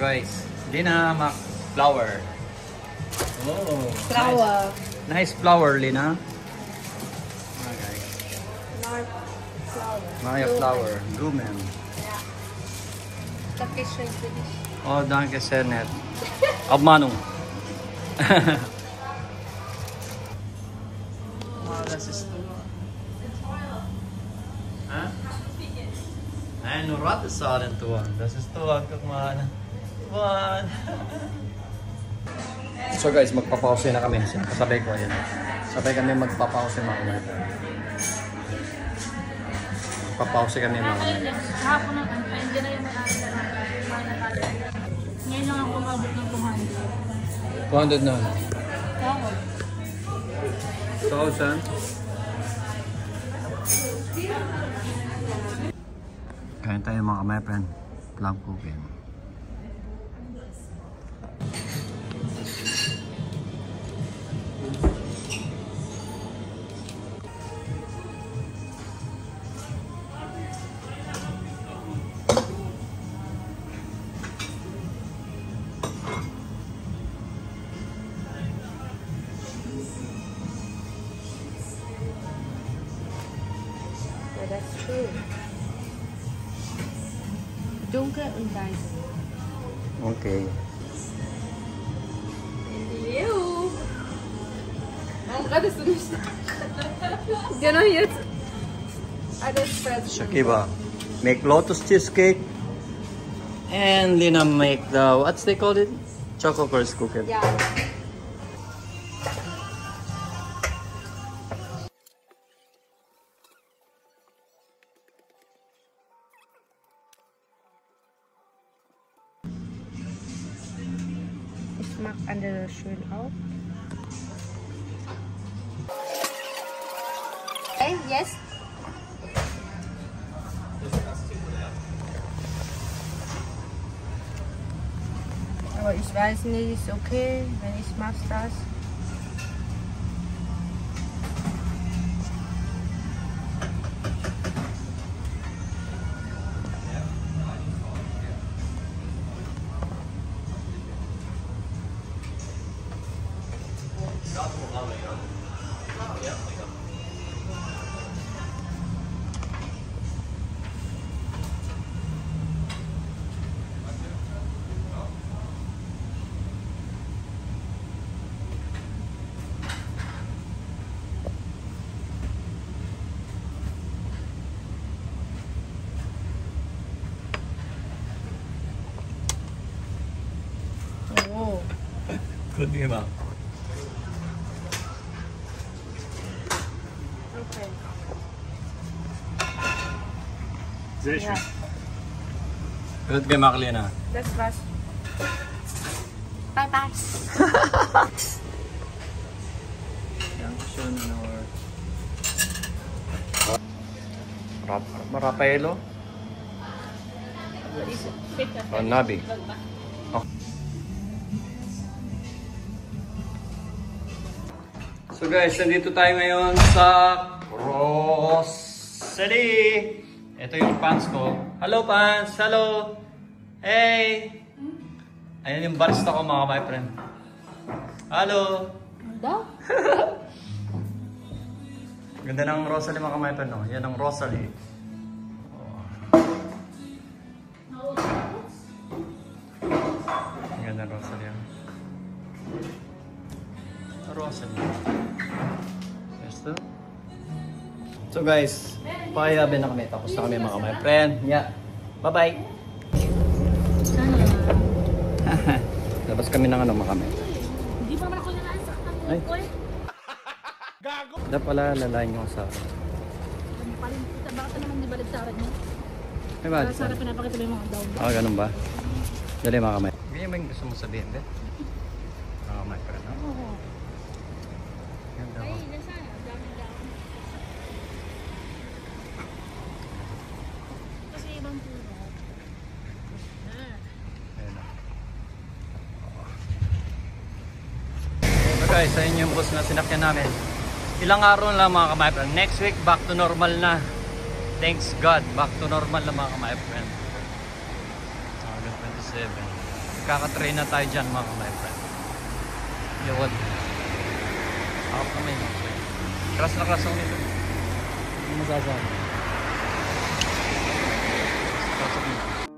guys, Lina Mac flower. Oh, Flower. Nice flower, Lina. Okay. Maya flower. Blumen. Ja. Dankeschön für dich. Oh, danke sehr nett. Abmahnung. Oh, das ist... Hä? Nein, nur Rat ist da denn Tuan. Das ist Tuan, guck mal. Tuan. So guys, magpapause na kami. Kasabay ko yan. Sabay kami magpapause mga kaibigan. Magpapause kami mga kaibigan. Kahapon na, hindi na yung may-ari na natin. Ngayon lang ako umabot ng 200 200. na. Kahapon. 1,000. Kain tayo mga my friend. Plum cooking. Ja, das ist schön. Dunkel und weiß. Okay. Ew. Warum rettest du nicht? Genau jetzt. Alles fresh. Shakiba, make lotus cheesecake. And Lina make the, what's they call it? Choco course cookie. Ja. Ich mag andere schön auch. Hey, yes. Aber ich weiß nicht, ist okay, wenn ich mach das. Oh. Good game out. Okay. Sehr schön. Ja, Good game out, Lina. das war's. Bye bye. Dankeschön, Rafaelo? Oh, Nabi. Oh. So guys, nandito tayo ngayon sa Grocery. Ito yung pants ko. Hello pants! Hello! Hey! Ayan yung barista ko mga my friend. Hello! Daw? Ganda ng Rosalie mga my friend, no? Yan ang Rosalie. Ganda ng Rosalie. Rosalie. So guys, payabi na kami. Tapos na kami mga my friend. Yeah. Bye-bye. Labas kami ng ano mga kami. Hindi pa naman ako nalaan sa Ay. kapatid ko eh. Dapat pala lalayan nyo sa akin. Bakit naman di balik sa akin mo? Ay ba? Para sana pinapakita mo yung mga down. Ah, ganun ba? Dali mga kamay. Ganyan ba yung gusto mo sabihin, Ben? Mga kamay pa rin, no? Oo. Ganda Ay, ko. yan sana. Dami-dami. Kasi ibang puro. Ayun na. So guys, ayun yung bus na sinakyan namin. Ilang araw lang mga kamay friend. Next week, back to normal na. Thanks God, back to normal na mga kamay friend. August 27. Kaka-train na tayo dyan mga my friend. Yun. Ako kami. Crash na crash ako nito. Hindi masasabi. Pasok na.